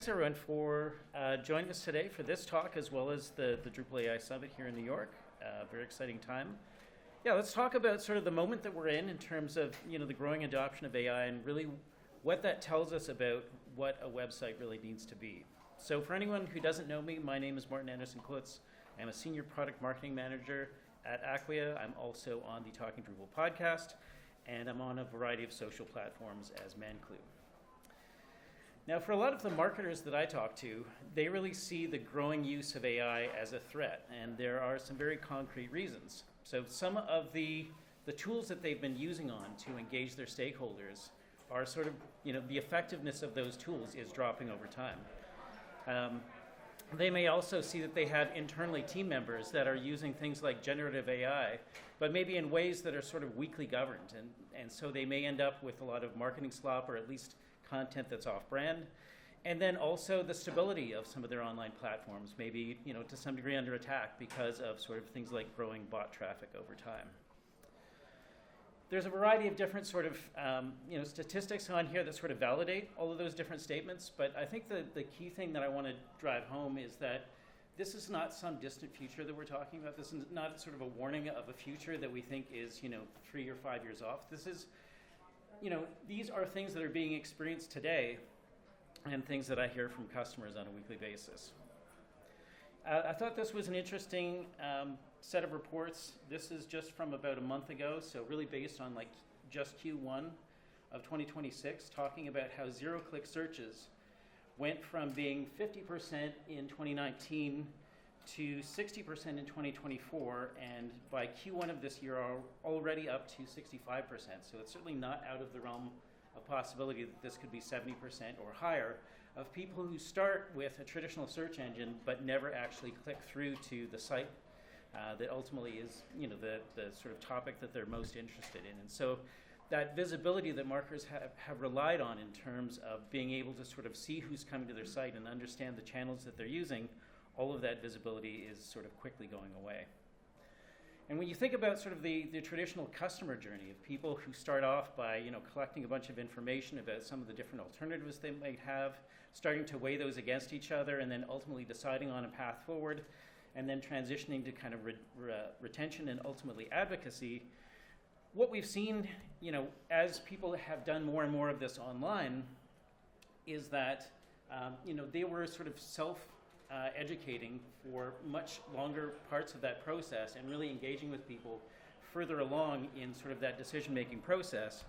Thanks everyone for joining us today for this talk as well as the Drupal AI Summit here in New York. Very exciting time. Yeah, let's talk about sort of the moment that we're in terms of the growing adoption of AI and really what that tells us about what a website really needs to be. So for anyone who doesn't know me, my name is Martin Anderson-Clutz. I'm a senior product marketing manager at Acquia. I'm also on the Talking Drupal podcast, and I'm on a variety of social platforms as Manclue. Now, for a lot of the marketers that I talk to, they really see the growing use of AI as a threat, and there are some very concrete reasons. So some of the tools that they've been using on to engage their stakeholders are sort of, the effectiveness of those tools is dropping over time. They may also see that they have internally team members that are using things like generative AI, but maybe in ways that are sort of weakly governed, and so they may end up with a lot of marketing slop or at least content that's off-brand, and then also the stability of some of their online platforms, maybe to some degree under attack because of sort of things like growing bot traffic over time. There's a variety of different sort of statistics on here that sort of validate all of those different statements, but I think the key thing that I want to drive home is that this is not some distant future that we're talking about. This is not sort of a warning of a future that we think is 3 or 5 years off. This is these are things that are being experienced today and things that I hear from customers on a weekly basis. I thought this was an interesting set of reports. This is just from about a month ago, so really based on just Q1 of 2026, talking about how zero-click searches went from being 50% in 2019 to 60% in 2024, and by Q1 of this year are already up to 65%. So it's certainly not out of the realm of possibility that this could be 70% or higher of people who start with a traditional search engine but never actually click through to the site that ultimately is the sort of topic that they're most interested in. And so that visibility that marketers have relied on in terms of being able to sort of see who's coming to their site and understand the channels that they're using, all of that visibility is sort of quickly going away. And when you think about sort of the traditional customer journey of people who start off by collecting a bunch of information about some of the different alternatives they might have, starting to weigh those against each other, and then ultimately deciding on a path forward, and then transitioning to kind of retention and ultimately advocacy, what we've seen as people have done more and more of this online is that they were sort of educating for much longer parts of that process and really engaging with people further along in sort of that decision-making process.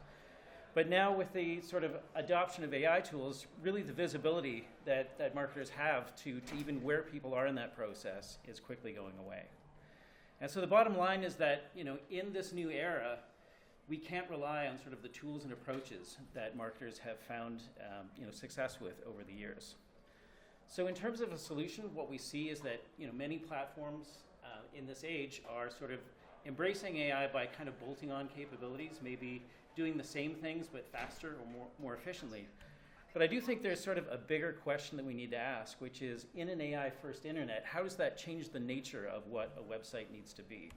But now with the sort of adoption of AI tools, really the visibility that marketers have to even where people are in that process is quickly going away. And so the bottom line is that in this new era, we can't rely on sort of the tools and approaches that marketers have found success with over the years. So in terms of a solution, what we see is that many platforms in this age are sort of embracing AI by kind of bolting on capabilities, maybe doing the same things but faster or more efficiently. But I do think there's sort of a bigger question that we need to ask, which is, in an AI-first internet, how does that change the nature of what a website needs to be?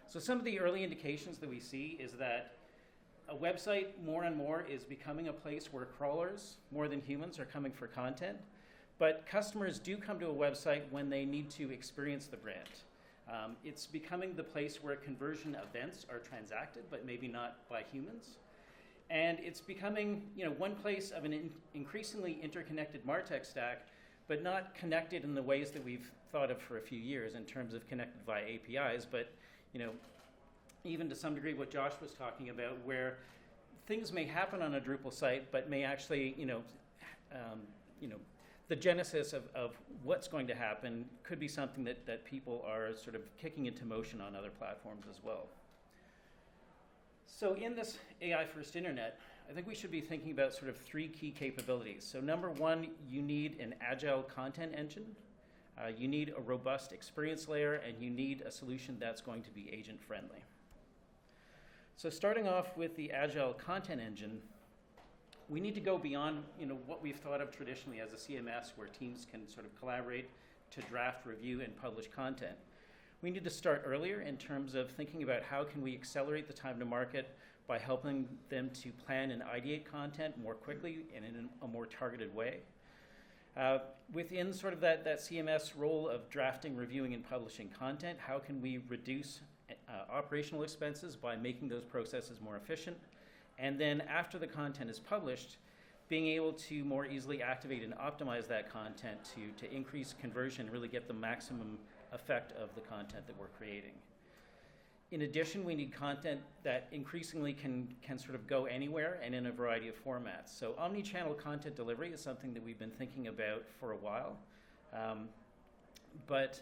So some of the early indications that we see is that a website more and more is becoming a place where crawlers, more than humans, are coming for content. But customers do come to a website when they need to experience the brand. It's becoming the place where conversion events are transacted, but maybe not by humans. And it's becoming one place of an increasingly interconnected MarTech stack, but not connected in the ways that we've thought of for a few years in terms of connected via APIs, but even to some degree what Josh was talking about, where things may happen on a Drupal site, but may actually, the genesis of what's going to happen could be something that people are sort of kicking into motion on other platforms as well. So in this AI-first internet, I think we should be thinking about sort of 3 key capabilities. So number 1, you need an agile content engine, you need a robust experience layer, and you need a solution that's going to be agent-friendly. So starting off with the agile content engine, we need to go beyond what we've thought of traditionally as a CMS, where teams can sort of collaborate to draft, review, and publish content. We need to start earlier in terms of thinking about how can we accelerate the time to market by helping them to plan and ideate content more quickly and in a more targeted way. Within sort of that CMS role of drafting, reviewing, and publishing content, how can we reduce operational expenses by making those processes more efficient? And then after the content is published, being able to more easily activate and optimize that content to increase conversion, really get the maximum effect of the content that we're creating. In addition, we need content that increasingly can sort of go anywhere and in a variety of formats. So omni-channel content delivery is something that we've been thinking about for a while. But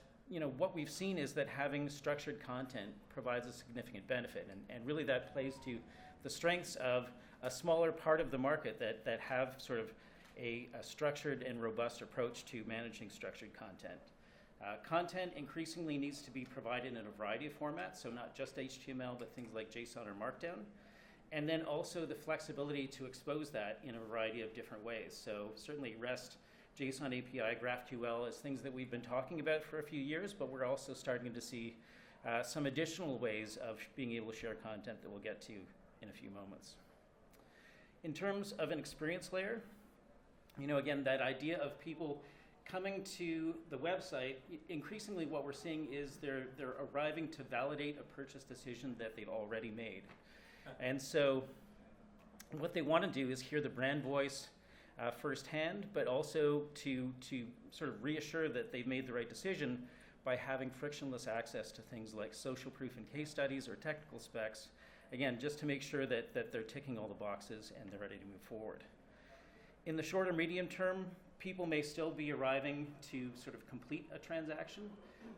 what we've seen is that having structured content provides a significant benefit. And really that plays to the strengths of a smaller part of the market that have sort of a structured and robust approach to managing structured content. Content increasingly needs to be provided in a variety of formats, so not just HTML, but things like JSON or Markdown. And then also the flexibility to expose that in a variety of different ways. So certainly REST, JSON API, GraphQL is things that we've been talking about for a few years, but we're also starting to see some additional ways of being able to share content that we'll get to in a few moments. In terms of an experience layer, again, that idea of people coming to the website, increasingly what we're seeing is they're arriving to validate a purchase decision that they've already made. And so what they want to do is hear the brand voice firsthand, but also to sort of reassure that they've made the right decision by having frictionless access to things like social proof and case studies or technical specs, again, just to make sure that they're ticking all the boxes and they're ready to move forward. In the short or medium term, people may still be arriving to sort of complete a transaction,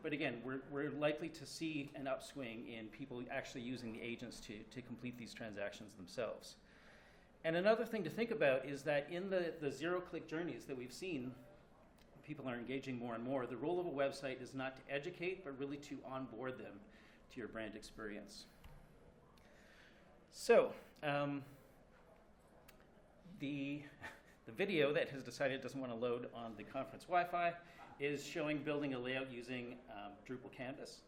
but again, we're likely to see an upswing in people actually using the agents to complete these transactions themselves. And another thing to think about is that in the zero-click journeys that we've seen, people are engaging more and more. The role of a website is not to educate, but really to onboard them to your brand experience. So, the video that has decided it doesn't want to load on the conference Wi-Fi is showing building a layout using Drupal Canvas.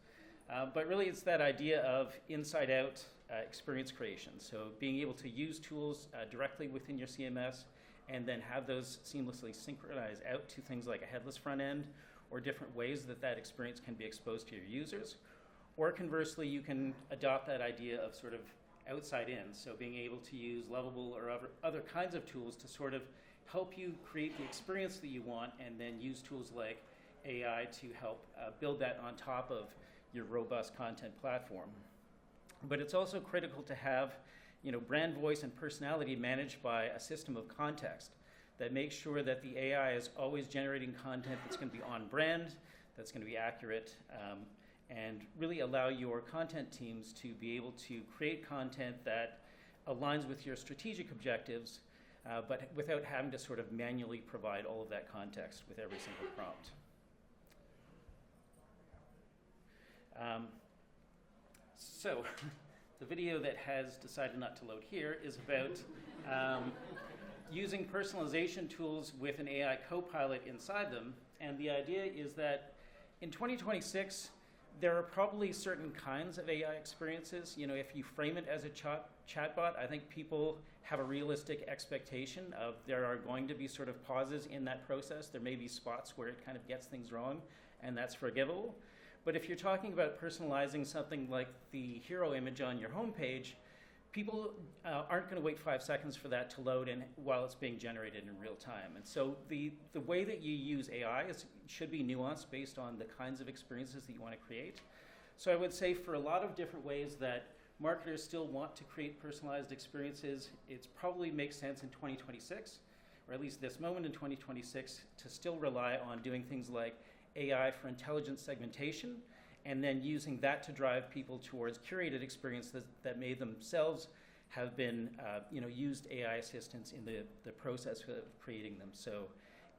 But really it's that idea of inside-out experience creation. So being able to use tools directly within your CMS and then have those seamlessly synchronize out to things like a headless front end or different ways that experience can be exposed to your users. Or conversely, you can adopt that idea of sort of outside in. So being able to use Lovable or other kinds of tools to sort of help you create the experience that you want, and then use tools like AI to help build that on top of your robust content platform. But it's also critical to have brand voice and personality managed by a system of context that makes sure that the AI is always generating content that's going to be on brand, that's going to be accurate, and really allow your content teams to be able to create content that aligns with your strategic objectives, but without having to sort of manually provide all of that context with every single prompt. So the video that has decided not to load here is about using personalization tools with an AI co-pilot inside them. And the idea is that in 2026, there are probably certain kinds of AI experiences. If you frame it as a chatbot, I think people have a realistic expectation of there are going to be sort of pauses in that process. There may be spots where it kind of gets things wrong, and that's forgivable. But if you're talking about personalizing something like the hero image on your homepage, people aren't going to wait 5 seconds for that to load in while it's being generated in real time. And so the way that you use AI should be nuanced based on the kinds of experiences that you want to create. So I would say for a lot of different ways that marketers still want to create personalized experiences, it probably makes sense in 2026, or at least this moment in 2026, to still rely on doing things like AI for intelligent segmentation, and then using that to drive people towards curated experiences that may themselves have been used AI assistants in the process of creating them. So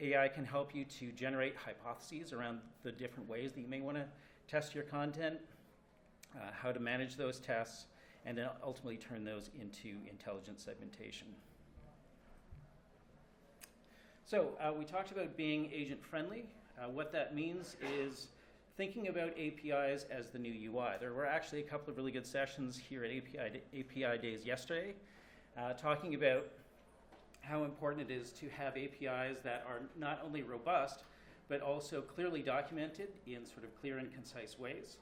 AI can help you to generate hypotheses around the different ways that you may want to test your content, how to manage those tests, and then ultimately turn those into intelligent segmentation. So we talked about being agent-friendly. What that means is thinking about APIs as the new UI. There were actually a couple of really good sessions here at API Days yesterday, talking about how important it is to have APIs that are not only robust, but also clearly documented in sort of clear and concise ways.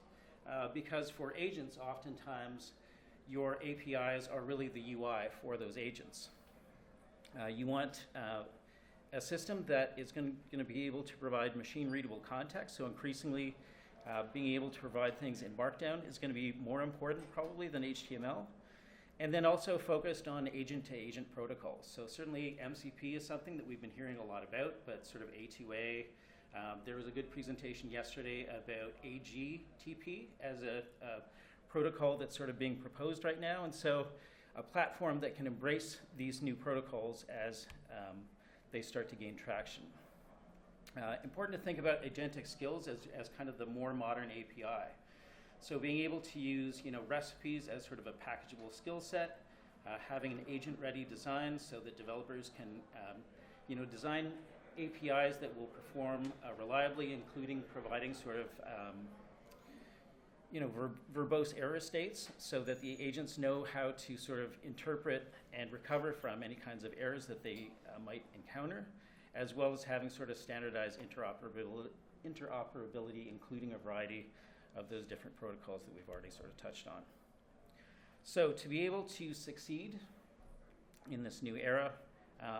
Because for agents, oftentimes, your APIs are really the UI for those agents. You want a system that is going to be able to provide machine-readable context, so increasingly being able to provide things in Markdown is going to be more important probably than HTML. And then also focused on agent-to-agent protocols. So certainly MCP is something that we've been hearing a lot about, but sort of A2A. There was a good presentation yesterday about AGTP as a protocol that's sort of being proposed right now. And so a platform that can embrace these new protocols as they start to gain traction. Important to think about agentic skills as kind of the more modern API. So being able to use recipes as sort of a packageable skill set, having an agent-ready design so that developers can design APIs that will perform reliably, including providing sort of verbose error states so that the agents know how to sort of interpret and recover from any kinds of errors that they might encounter, as well as having sort of standardized interoperability, including a variety of those different protocols that we've already sort of touched on. So to be able to succeed in this new era,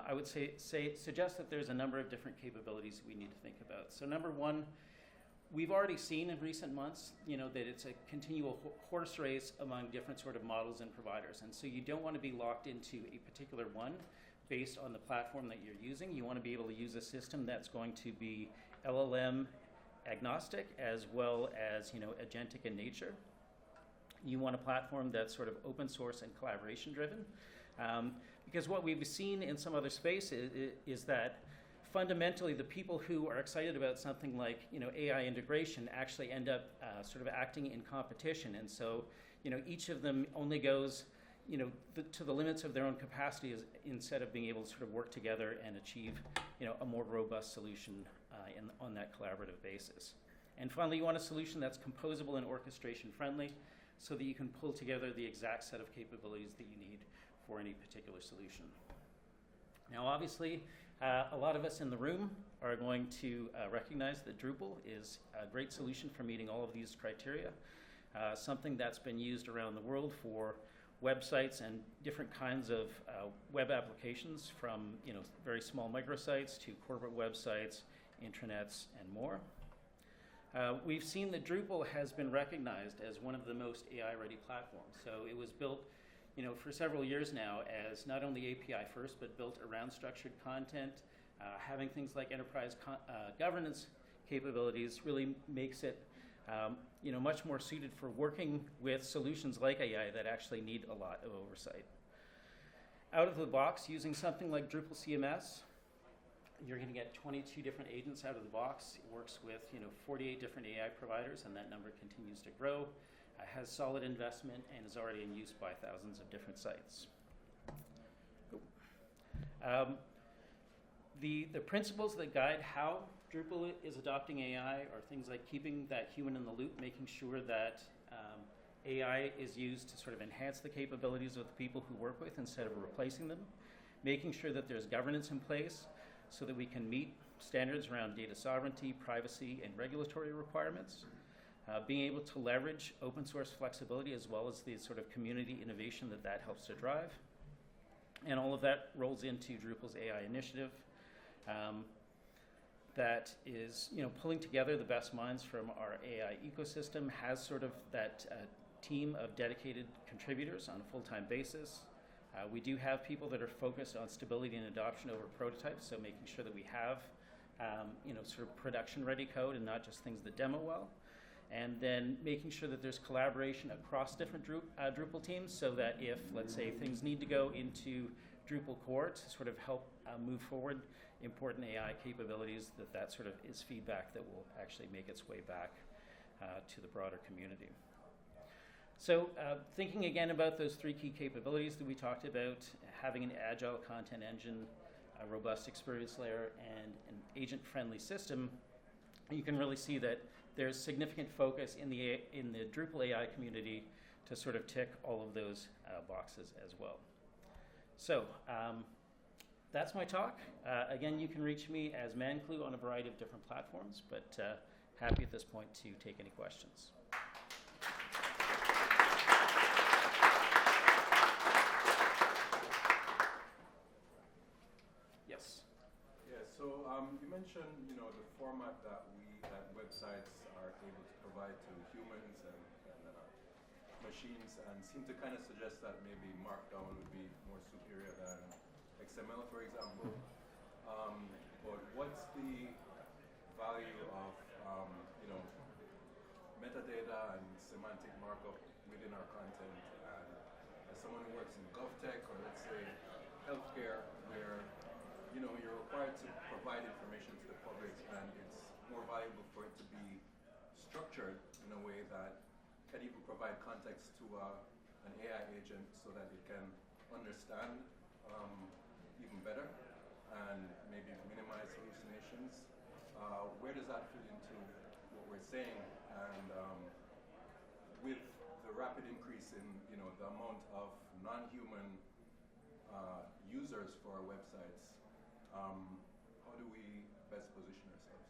I would suggest that there's a number of different capabilities that we need to think about. So number one, we've already seen in recent months, that it's a continual horse race among different sort of models and providers. And so you don't want to be locked into a particular one based on the platform that you're using. You want to be able to use a system that's going to be LLM agnostic as well as agentic in nature. You want a platform that's sort of open source and collaboration driven, because what we've seen in some other spaces is that fundamentally the people who are excited about something like AI integration actually end up sort of acting in competition, and so each of them only goes to the limits of their own capacity instead of being able to sort of work together and achieve a more robust solution on that collaborative basis. And finally, you want a solution that's composable and orchestration friendly so that you can pull together the exact set of capabilities that you need for any particular solution. Now, obviously, a lot of us in the room are going to recognize that Drupal is a great solution for meeting all of these criteria, something that's been used around the world for websites and different kinds of web applications, from very small microsites to corporate websites, intranets, and more. We've seen that Drupal has been recognized as one of the most AI-ready platforms. So it was built for several years now as not only API first, but built around structured content. Having things like enterprise governance capabilities really makes it much more suited for working with solutions like AI that actually need a lot of oversight. Out of the box, using something like Drupal CMS, you're going to get 22 different agents out of the box. It works with 48 different AI providers, and that number continues to grow. Has solid investment and is already in use by thousands of different sites. The principles that guide how Drupal is adopting AI are things like keeping that human in the loop, making sure that AI is used to sort of enhance the capabilities of the people who work with instead of replacing them, making sure that there's governance in place so that we can meet standards around data sovereignty, privacy, and regulatory requirements, being able to leverage open source flexibility as well as the sort of community innovation that helps to drive. And all of that rolls into Drupal's AI initiative that is pulling together the best minds from our AI ecosystem, has sort of that team of dedicated contributors on a full-time basis. We do have people that are focused on stability and adoption over prototypes, so making sure that we have sort of production-ready code and not just things that demo well. And then making sure that there's collaboration across different Drupal teams so that if, let's say, things need to go into Drupal core to sort of help move forward important AI capabilities, that sort of is feedback that will actually make its way back to the broader community. So thinking again about those three key capabilities that we talked about, having an agile content engine, a robust experience layer, and an agent-friendly system, you can really see that there's significant focus in the Drupal AI community to sort of tick all of those boxes as well. So that's my talk. Again, you can reach me as ManClue on a variety of different platforms, but happy at this point to take any questions. Yes. Yeah. So you mentioned, the format that websites are able to provide to humans and machines, and seem to kind of suggest that maybe Markdown would be more superior than XML, for example. But what's the value of metadata and semantic markup within our content? And as someone who works in GovTech, or let's say healthcare, where you're required to provide information to the public, and it's more valuable for it to be structured in a way that can even provide context to an AI agent so that it can understand even better and maybe minimize hallucinations. Where does that fit into what we're saying? And with the rapid increase in the amount of non-human users for our websites, how do we best position ourselves?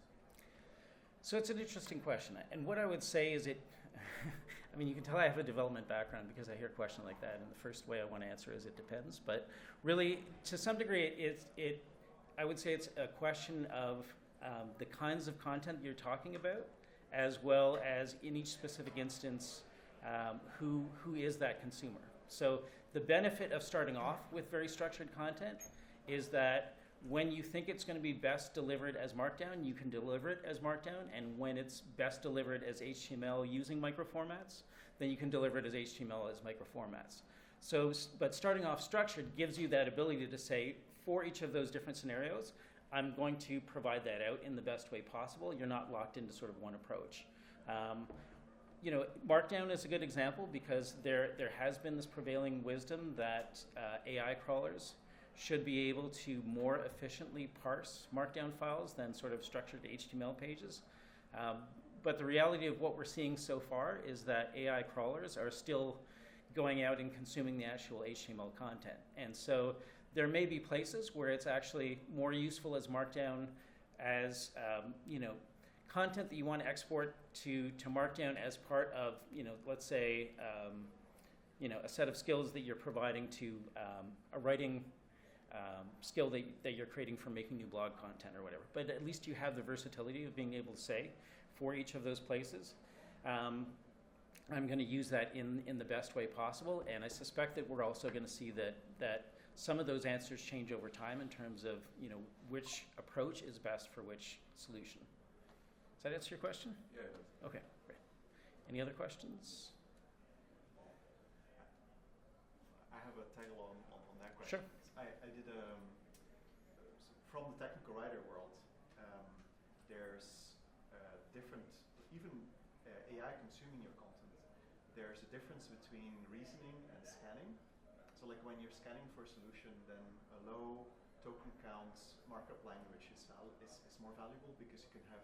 So it's an interesting question, and what I would say is I mean, you can tell I have a development background because I hear a question like that, and the first way I want to answer is it depends. But really, to some degree, I would say it's a question of the kinds of content you're talking about, as well as in each specific instance, who is that consumer. So the benefit of starting off with very structured content is that when you think it's going to be best delivered as Markdown, you can deliver it as Markdown, and when it's best delivered as HTML using microformats, then you can deliver it as HTML as microformats. So, but starting off structured gives you that ability to say, for each of those different scenarios, I'm going to provide that out in the best way possible. You're not locked into sort of one approach. Markdown is a good example because there has been this prevailing wisdom that AI crawlers should be able to more efficiently parse Markdown files than sort of structured HTML pages. But the reality of what we're seeing so far is that AI crawlers are still going out and consuming the actual HTML content. And so there may be places where it's actually more useful as Markdown as content that you want to export to Markdown as part of, let's say, a set of skills that you're providing to a writing skill that you're creating for making new blog content or whatever. But at least you have the versatility of being able to say, for each of those places, I'm going to use that in the best way possible. And I suspect that we're also going to see that some of those answers change over time in terms of which approach is best for which solution. Does that answer your question? Yeah, it does. Okay, great. Any other questions? I have a taggle on that question. Sure. I did from the technical writer world, there's different, even AI consuming your content, there's a difference between reasoning and scanning. So like when you're scanning for a solution, then a low token count markup language is more valuable because you can have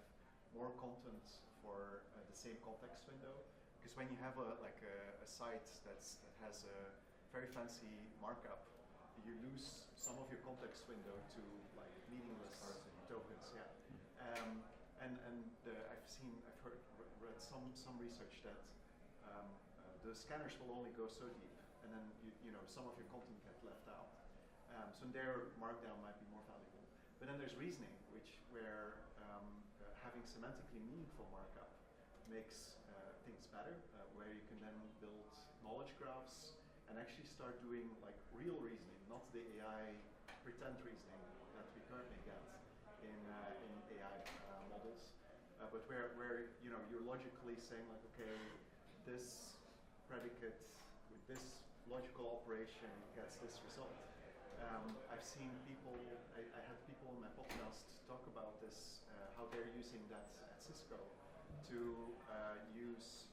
more content for the same context window. Because when you have a site that has a very fancy markup, you lose some of your context window to like meaningless tokens. Yeah. I've read some research that the scanners will only go so deep, and then some of your content get left out. So there, Markdown might be more valuable. But then there's reasoning, where having semantically meaningful markup makes things better, where you can then build knowledge graphs and actually start doing like real reasoning, not the AI pretend reasoning that we currently get in AI models, but where you're logically saying like, okay, this predicate with this logical operation gets this result. I've seen people, I had people on my podcast talk about this, how they're using that at Cisco to use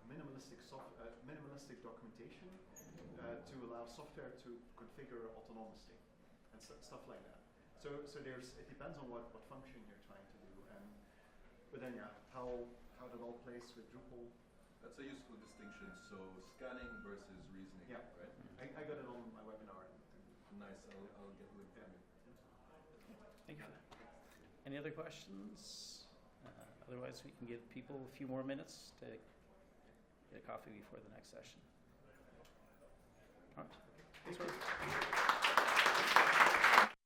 minimalistic documentation to allow software to configure autonomously and stuff like that. So it depends on what function you're trying to do, but then how that all plays with Drupal. That's a useful distinction. So scanning versus reasoning, yeah. right? I got it on my webinar. nice, I'll get with them. Thank you for that. Any other questions? Otherwise, we can give people a few more minutes to get a coffee before the next session.